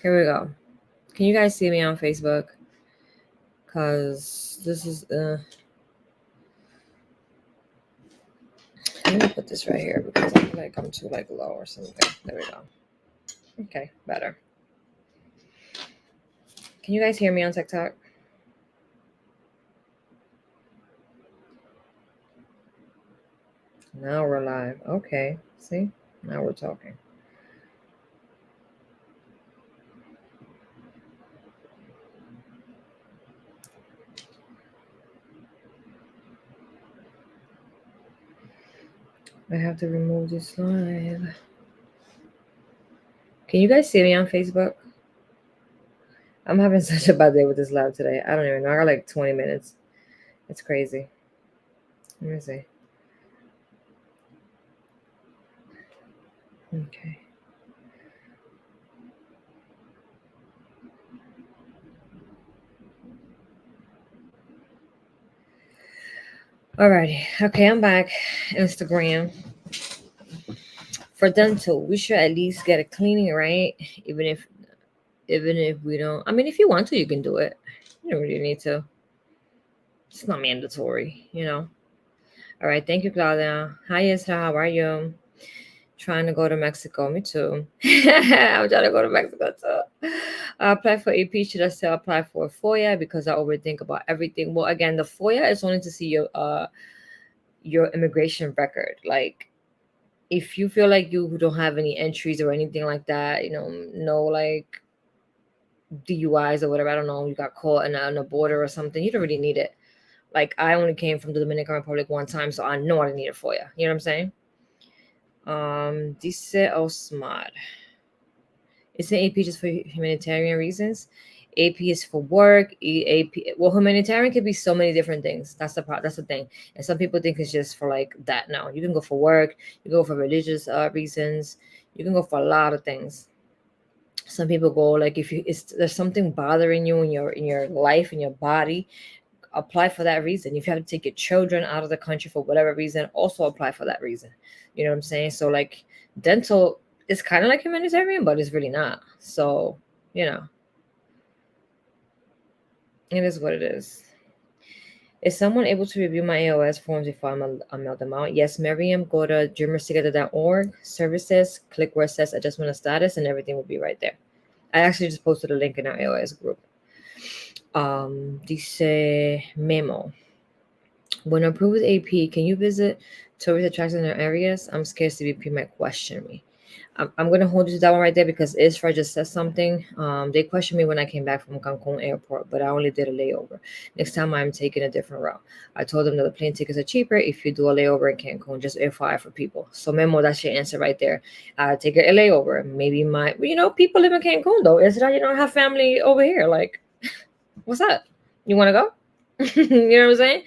Here we go. Can you guys see me on Facebook? Cause this is let me put this right here because I feel like I'm too like low or something. There we go. Okay, better. Can you guys hear me on TikTok? Now we're live. Okay. See? Now we're talking. I have to remove this live. Can you guys see me on Facebook? I'm having such a bad day with this live today. I don't even know. I got like 20 minutes. It's crazy. Let me see. Okay. Alrighty. Okay, I'm back. Instagram. For dental, we should at least get a cleaning, right? Even if we don't, I mean, if you want to, you can do it. You don't really need to. It's not mandatory. All right, thank you, Claudia. Hi, Isra, how are you? Trying to go to Mexico. Me too. I'm trying to go to Mexico too. I applied for AP. Should I still apply for FOIA because I overthink about everything? Well, again, the FOIA is only to see your immigration record. Like, if you feel like you don't have any entries or anything like that, no like DUIs or whatever. I don't know. You got caught on a border or something. You don't really need it. Like, I only came from the Dominican Republic one time, so I know I didn't need it for you. You know what I'm saying? Dice Osmar. Isn't AP just for humanitarian reasons? AP is for work. AP, well, humanitarian could be so many different things. That's the thing. And some people think it's just for like that. No, you can go for work. You go for religious reasons. You can go for a lot of things. Some people go like if there's something bothering you in your life, in your body, apply for that reason. If you have to take your children out of the country for whatever reason, also apply for that reason. You know what I'm saying? So like dental is kind of like humanitarian, but it's really not. So, you know, it is what it is. Is someone able to review my AOS forms before I mail them out? Yes, Miriam, go to dreamerstogether.org, services, click where it says adjustment of status, and everything will be right there. I actually just posted a link in our AOS group. Dice Memo. When approved with AP, can you visit tourist attractions in their areas? I'm scared CBP might question me. I'm going to hold you to that one right there because Isra just said something. They questioned me when I came back from Cancun airport, but I only did a layover. Next time I'm taking a different route. I told them that the plane tickets are cheaper if you do a layover in Cancun, just FYI for people. So Memo, that's your answer right there. Take a layover. Maybe people live in Cancun though. Isra, you don't have family over here. Like, what's up? You want to go? You know what I'm saying?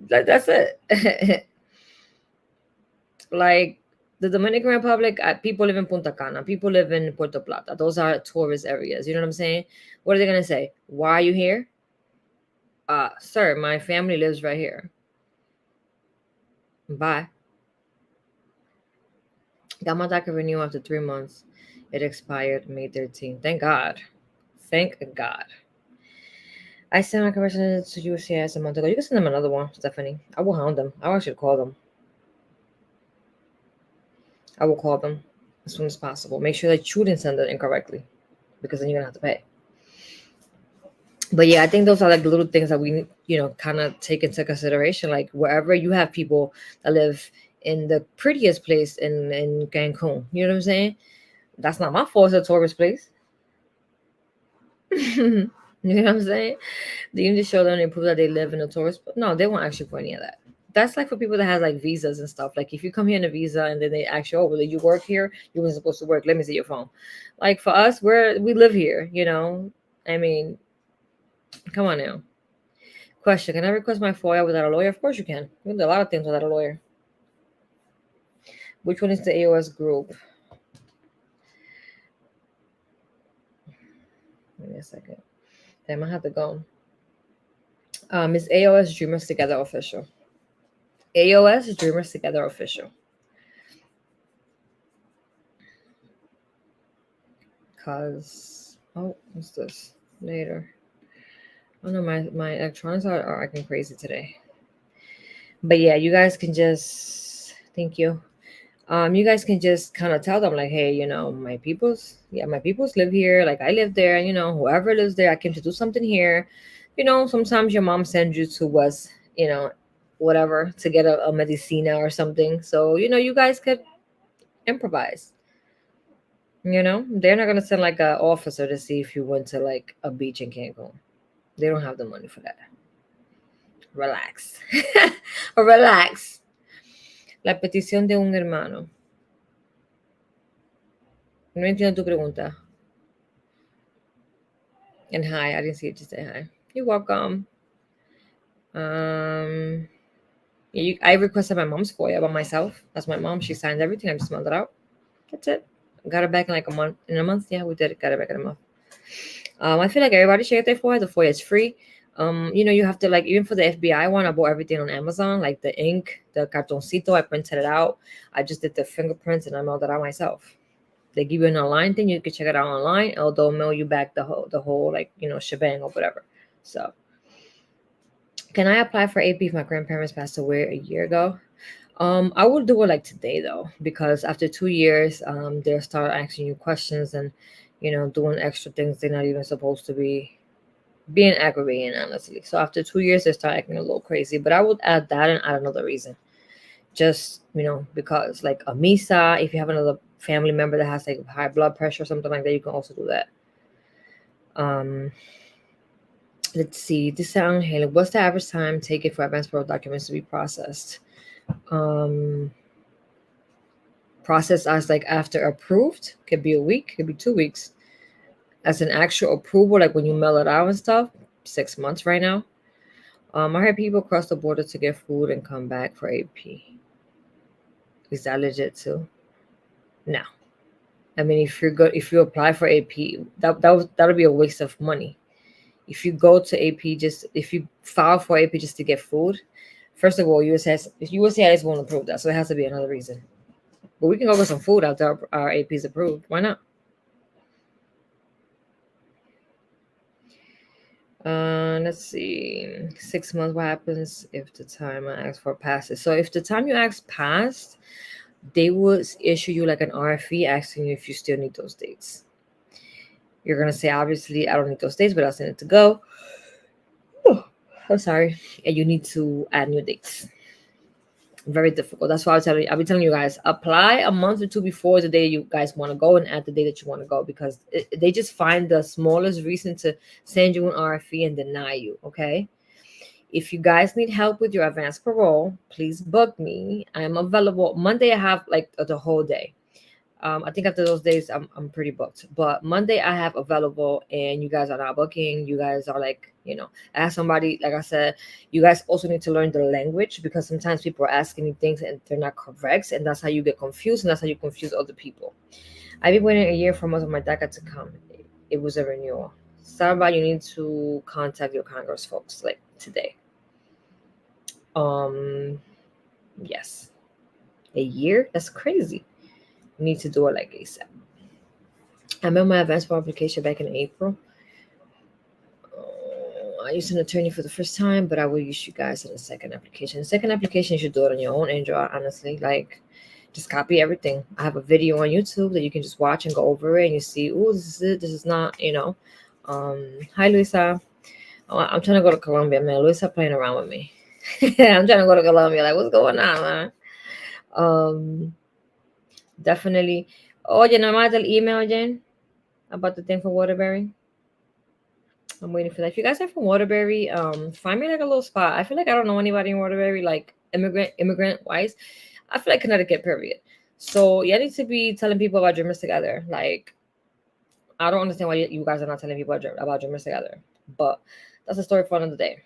That's it. Like the Dominican Republic, people live in Punta Cana, people live in Puerto Plata. Those are tourist areas. You know what I'm saying? What are they gonna say? Why are you here? Sir, my family lives right here. Bye. Got my DACA renew after 3 months. It expired May 13th. Thank God. Thank God. I sent my conversion to USCIS a month ago. You can send them another one, Stephanie. I will hound them. I will actually call them. I will call them as soon as possible. Make sure that you didn't send it incorrectly, because then you're gonna have to pay. But yeah, I think those are like the little things that we kind of take into consideration. Like wherever you have people that live in the prettiest place in Cancun, you know what I'm saying? That's not my fault. It's a tourist place. You know what I'm saying? They need to show them and prove that they live in a tourist. No, they won't ask you for any of that. That's like for people that has like visas and stuff. Like if you come here in a visa and then they ask you, oh, well, did you work here? You weren't supposed to work. Let me see your phone. Like for us, we live here. I mean, come on now. Question: can I request my FOIA without a lawyer? Of course you can. You can do a lot of things without a lawyer. Which one is the AOS group? Give me a second. Damn, I have to go. It's AOS Dreamers Together Official. AOS Dreamers Together Official. Cause what's this? Later. Oh no, my electronics are acting crazy today. But yeah, you guys can just thank you. You guys can just kind of tell them like, hey, my peoples live here. Like I live there. Whoever lives there, I came to do something here. Sometimes your mom sends you to us, whatever to get a medicina or something. So you guys could improvise. They're not gonna send like an officer to see if you went to like a beach in Cancun. They don't have the money for that. Relax. Relax. La petición de un hermano. No entiendo tu pregunta. And hi, I didn't see it. Just say hi. You're welcome. Um, I requested my mom's FOIA by myself. That's my mom. She signed everything. I just mailed it out. That's it. Got it back in like a month. In a month, yeah, we did it. Got it back in a month. I feel like everybody should get their FOIA. The FOIA is free. You have to like even for the FBI one, I bought everything on Amazon, like the ink, the cartoncito. I printed it out. I just did the fingerprints and I mailed it out myself. They give you an online thing. You can check it out online, or they'll mail you back the whole like shebang or whatever. So, can I apply for AP if my grandparents passed away a year ago? I will do it like today though, because after 2 years, they'll start asking you questions and doing extra things they're not even supposed to be being aggravating, honestly. So after 2 years, they start acting a little crazy. But I would add that and add another reason, just because like a misa, if you have another family member that has like high blood pressure or something like that, you can also do that. Let's see. This sound hey, what's the average time taken for advance parole documents to be processed? Processed as like after approved, could be a week, could be 2 weeks. As an actual approval, like when you mail it out and stuff, 6 months right now. I heard people cross the border to get food and come back for AP. Is that legit too? No. I mean, if you apply for AP, that'll be a waste of money. If you go to AP, just if you file for AP just to get food, first of all, USCIS won't approve that, so it has to be another reason. But we can go get some food after our AP is approved. Why not? Let's see. 6 months. What happens if the time I ask for passes? So if the time you ask passed, they would issue you like an RFE asking you if you still need those dates. You're gonna say, obviously, I don't need those dates, but I'll send it to go. Oh, I'm sorry. And you need to add new dates. Very difficult. That's why I'll be telling you guys, apply a month or two before the day you guys want to go and add the day that you want to go, because they just find the smallest reason to send you an RFE and deny you. Okay. If you guys need help with your advance parole, please book me. I'm available Monday. I have like the whole day. I think after those days, I'm pretty booked. But Monday I have available, and you guys are not booking. You guys are like, ask somebody. Like I said, you guys also need to learn the language, because sometimes people are asking me things and they're not correct, and that's how you get confused, and that's how you confuse other people. I've been waiting a year for most of my DACA to come. It was a renewal. Sarah, you need to contact your Congress folks like today. Yes, a year. That's crazy. You need to do it like ASAP. I made my advance parole application back in April. I used an attorney for the first time, but I will use you guys in the second application. The second application, you should do it on your own Android, honestly. Like, just copy everything. I have a video on YouTube that you can just watch and go over it, and you see, oh, this is it. This is not, Hi, Luisa. I'm trying to go to Colombia, man. Luisa playing around with me. I'm trying to go to Colombia. Like, what's going on, man? Definitely. Oye, nada más del email, Jen, about the thing for Waterbury. I'm waiting for that. If you guys are from Waterbury, find me like a little spot. I feel like I don't know anybody in Waterbury, like immigrant wise. I feel like Connecticut, period. So you need to be telling people about Dreamers Together. Like, I don't understand why you guys are not telling people about Dreamers Together, but that's a story for another day.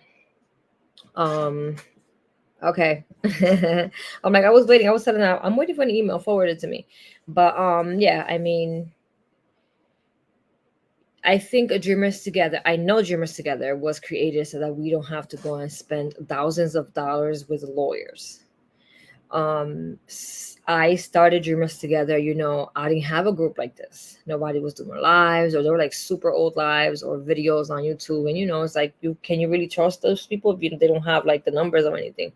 Okay. I'm like, I was waiting. I was telling them I'm waiting for an email forwarded to me. But yeah, I mean, I think Dreamers Together, I know Dreamers Together was created so that we don't have to go and spend thousands of dollars with lawyers. I started Dreamers Together. I didn't have a group like this. Nobody was doing lives, or they were like super old lives or videos on YouTube. And it's like, you really trust those people if they don't have like the numbers or anything?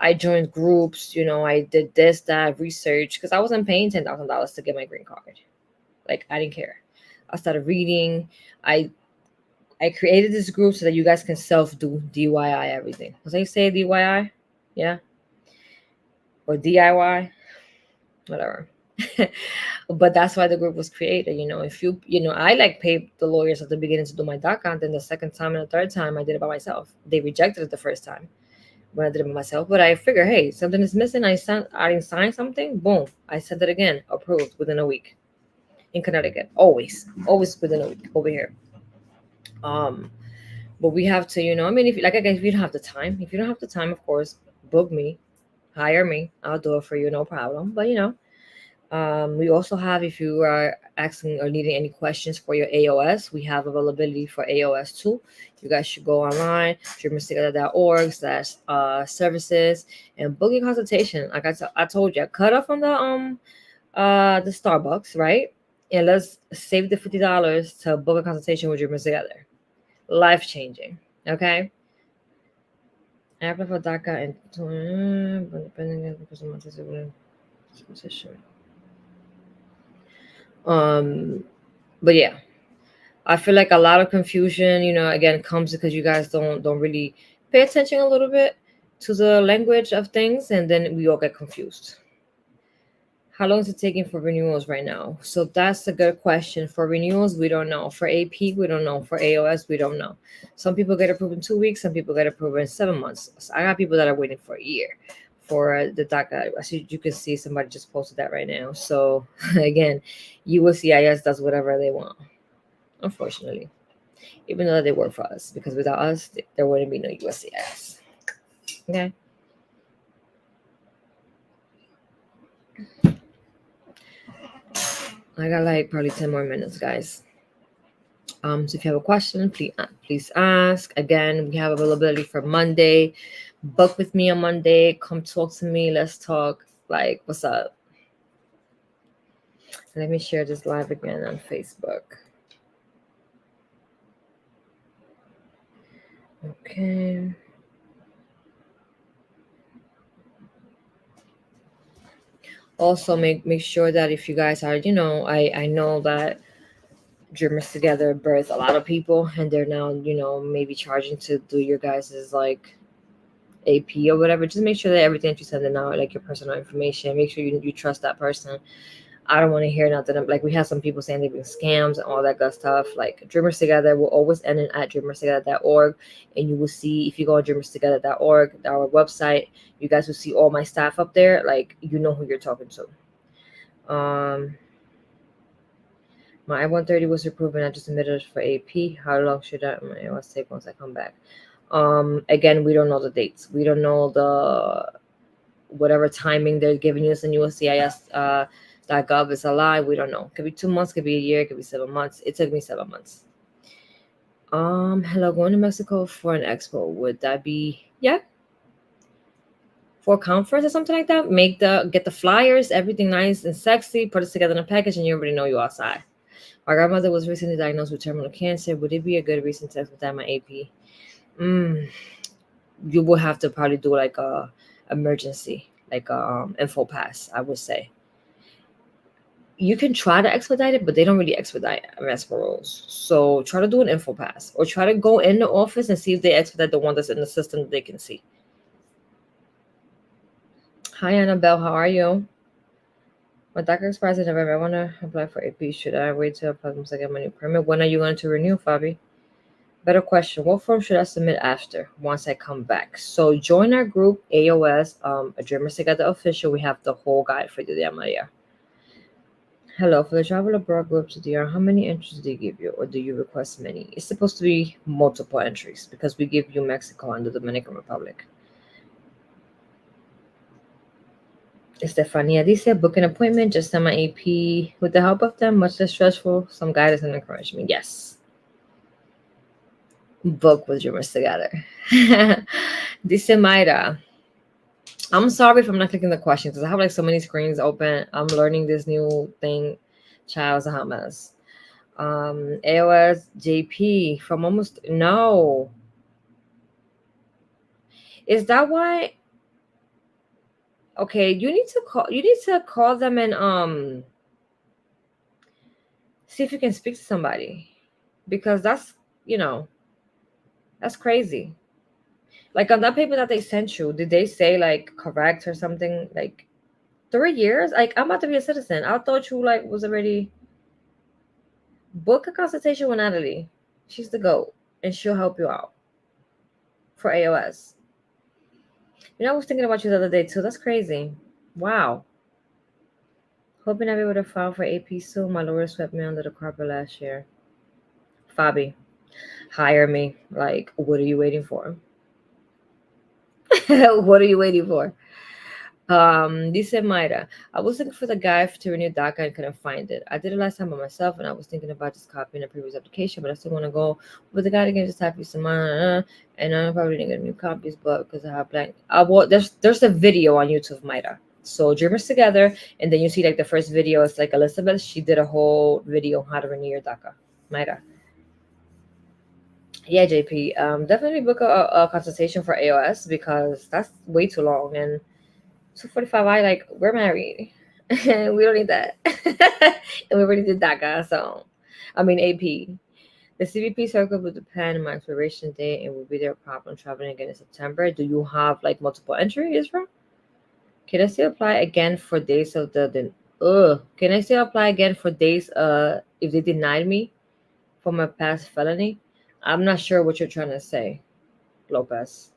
I joined groups. I did this, that research, because I wasn't paying $10,000 to get my green card. Like, I didn't care. I started reading. I created this group so that you guys can self do DIY everything. Was I say DIY? Yeah, or DIY, whatever. But that's why the group was created. If I like paid the lawyers at the beginning to do my DACA, then the second time and the third time I did it by myself. They rejected it the first time when I did it by myself, but I figure, hey, something is missing. I didn't sign something. Boom, I sent it again, approved within a week. In Connecticut, always within a week over here. But we have to, I mean, if, like, again, if you don't have the time, of course, book me, hire me, I'll do it for you, no problem. But we also have, if you are asking or needing any questions for your AOS, we have availability for AOS too. You guys should go online, dreamerstogether.org/services, and book your consultation. Like I told you, cut off on the Starbucks, right? And let's save the $50 to book a consultation with Dreamers Together. Life changing. Okay. I apply for DACA and but yeah, I feel like a lot of confusion, again, comes because you guys don't really pay attention a little bit to the language of things, and then we all get confused. How long is it taking for renewals right now? So that's a good question. For renewals, we don't know. For AP, we don't know. For AOS, we don't know. Some people get approved in 2 weeks. Some people get approved in 7 months. So I got people that are waiting for a year for the DACA. As you can see, somebody just posted that right now. So again, USCIS does whatever they want, unfortunately, even though they work for us, because without us, there wouldn't be no USCIS. Okay. I got like probably 10 more minutes, guys. So if you have a question, please ask. Again, we have availability for Monday. Book with me on Monday. Come talk to me. Let's talk. Like, what's up? Let me share this live again on Facebook. Okay. Also, make sure that if you guys are, I know that Dreamers Together birth a lot of people, and they're now, maybe charging to do your guys's like AP or whatever. Just make sure that everything that you send in out, like your personal information, make sure you trust that person. I don't want to hear nothing. Like, we have some people saying they've been scams and all that good stuff. Like, Dreamers Together will always end in at dreamerstogether.org. And you will see, if you go on dreamerstogether.org, our website, you guys will see all my staff up there. Like, you know who you're talking to. My I-130 was approved and I just submitted it for AP. How long should I take once I come back? Again, we don't know the dates. We don't know the whatever timing they're giving us in USCIS .gov is a lie. We don't know. Could be 2 months, could be a year, could be 7 months. It took me 7 months. Hello, going to Mexico for an expo. Would that be for a conference or something like that? Get the flyers, everything nice and sexy, put it together in a package, and you already know you're outside. My grandmother was recently diagnosed with terminal cancer. Would it be a good reason to expedite my AP? You will have to probably do like a emergency, like a info pass, I would say. You can try to expedite it, but they don't really expedite RESPA rules. So try to do an info pass, or try to go in the office and see if they expedite the one that's in the system that they can see. Hi, Annabelle. How are you? My DACA expires in November. I want to apply for AP. Should I wait to apply once I get my new permit? When are you going to renew, Fabi? Better question. What form should I submit after once I come back? So join our group, AOS, a Dreamers Together official. We have the whole guide for you there, Maria. Hello, for the travel abroad group to DR, how many entries do they give you, or do you request many? It's supposed to be multiple entries because we give you Mexico and the Dominican Republic. Estefania dice, book an appointment, just send my AP with the help of them, much less stressful, some guidance and encouragement. Yes. Book with Dreamers Together. Dice Mayra, I'm sorry if I'm not clicking the questions because I have like so many screens open. I'm learning this new thing. Child's a hot mess. AOS JP from almost no. Is that why? Okay, you need to call. You need to call them and see if you can speak to somebody because that's you know that's crazy. Like on that paper that they sent you, did they say like correct or something? Like 3 years? Like I'm about to be a citizen. I thought you like was already book a consultation with Natalie. She's the GOAT and she'll help you out for AOS. You know, I was thinking about you the other day too. That's crazy. Wow. Hoping I'll be able to file for AP soon. My lawyer swept me under the carpet last year. Fabi, hire me. Like, what are you waiting for? What are you waiting for? Dice Mayra, I was looking for the guide to renew DACA and couldn't find it. I did it last time by myself, and I was thinking about just copying a previous application, but I still want to go with the guide again, just type some and I'm probably didn't get new copies, but because I have blank. There's a video on YouTube, Mayra. So Dreamers Together, and then you see like the first video is like Elizabeth. She did a whole video on how to renew your DACA, Mayra. Yeah, JP. Definitely book a consultation for AOS because that's way too long. And 245, I like, we're married. We don't need that. And we already did DACA. So, I mean, AP. The CBP circle will depend on my expiration date and will be there upon traveling again in September. Do you have like multiple entry, Israel? Can I still apply again for days of Can I still apply again for days if they denied me for my past felony? I'm not sure what you're trying to say, Lopez.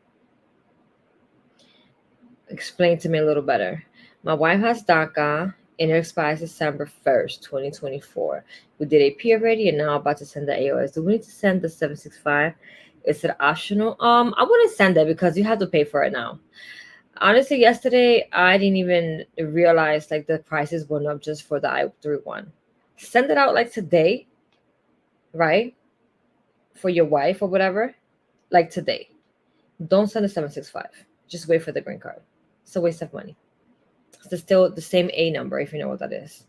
Explain to me a little better. My wife has DACA and it expires December 1st, 2024. We did AP already and now I'm about to send the AOS. Do we need to send the 765? Is it optional? I wouldn't send it because you have to pay for it now. Honestly, yesterday I didn't even realize like the prices went up just for the I-31. Send it out like today, right? For your wife or whatever, like today. Don't send a 765. Just wait for the green card. It's a waste of money. It's still the same A number if you know what that is.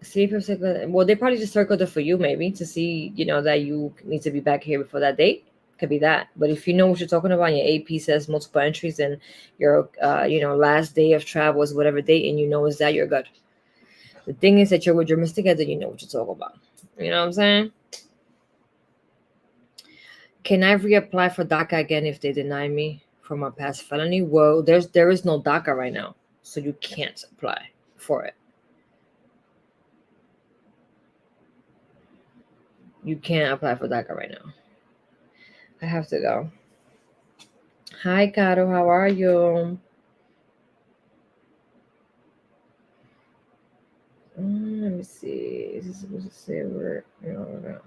See if well, they probably just circled it for you maybe to see, that you need to be back here before that date. Could be that. But if you know what you're talking about, your AP says multiple entries and your last day of travel is whatever date and you know is that, you're good. The thing is that you're with your Mr. Together, you know what you're talking about. You know what I'm saying? Can I reapply for DACA again if they deny me for my past felony? Well, there is no DACA right now, so you can't apply for it. You can't apply for DACA right now. I have to go. Hi, Caro. How are you? Let me see. Is this supposed to say where? No.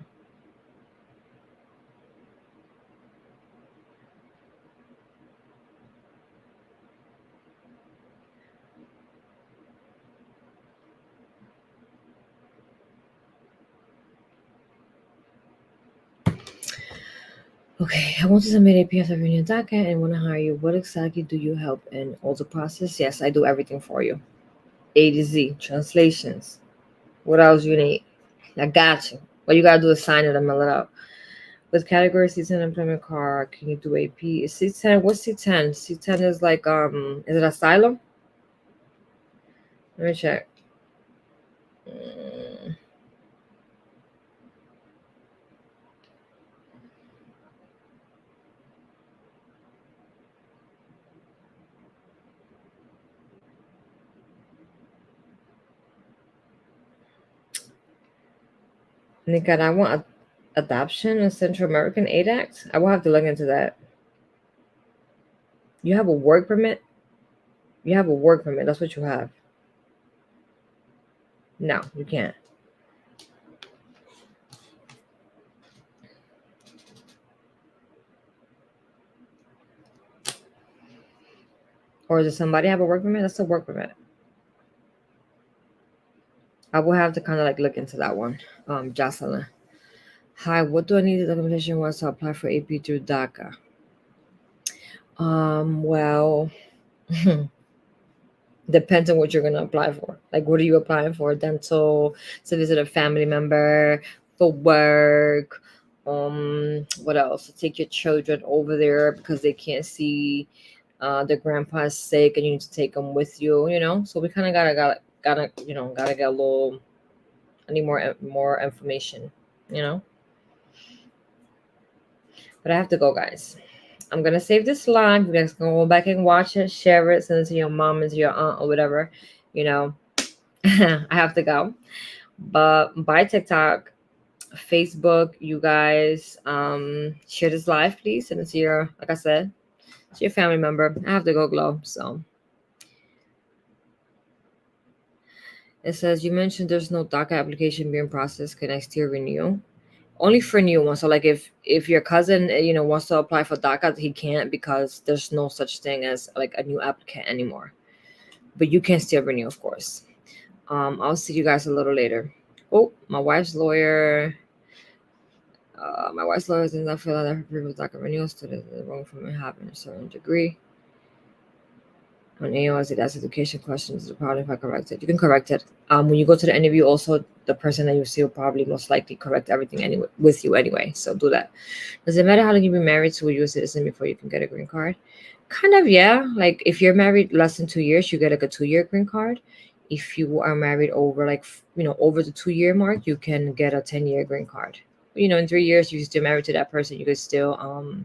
Okay, I want to submit a PF in your DACA and want to hire you. What exactly do you help in all the process? Yes, I do everything for you. A to Z, translations. What else you need? I got you. What you gotta do is sign it and mail it out. With category C10 employment card, can you do AP? Is C10? What's C10? C10 is like is it asylum? Let me check. Nicaragua Adoption and Central American Aid Act. I will have to look into that. You have a work permit? You have a work permit. That's what you have. No, you can't. Or does somebody have a work permit? That's a work permit. I will have to kind of like look into that one, Jocelyn. Hi, what do I need the documentation was to apply for AP through DACA? Well, depends on what you're gonna apply for. Like, what are you applying for? Dental, to visit a family member, for work. What else? To take your children over there because they can't see their grandpa's sick, and you need to take them with you. You know, so we kind of gotta gotta get a little. I need more information. You know, but I have to go, guys. I'm gonna save this live. You guys can go back and watch it, share it, send it to your mom and to your aunt or whatever. You know, I have to go. But by TikTok, Facebook, you guys share this live, please. Send it to your, like I said, to your family member. I have to go glow. So it says you mentioned there's no DACA application being processed. Can I still renew? Only for new ones. So like if your cousin wants to apply for DACA, he can't because there's no such thing as like a new applicant anymore. But you can still renew, of course. I'll see you guys a little later. Oh, my wife's lawyer does not feel that her previous DACA renewal student is wrong from having a certain degree. On AOS, it asks education questions. The problem if I correct it, you can correct it. When you go to the interview, also the person that you see will probably most likely correct everything anyway with you anyway. So do that. Does it matter how long you've been married to a U.S. citizen before you can get a green card? Kind of, yeah. Like if you're married less than 2 years, you get like a 2 year green card. If you are married over like over the 2 year mark, you can get a 10 year green card. In 3 years, if you're still married to that person, you could still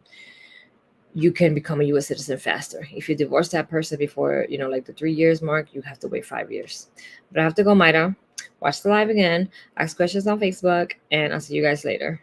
you can become a U.S. citizen faster. If you divorce that person before, like the 3 years mark, you have to wait 5 years. But I have to go, Maida. Watch the live again, ask questions on Facebook, and I'll see you guys later.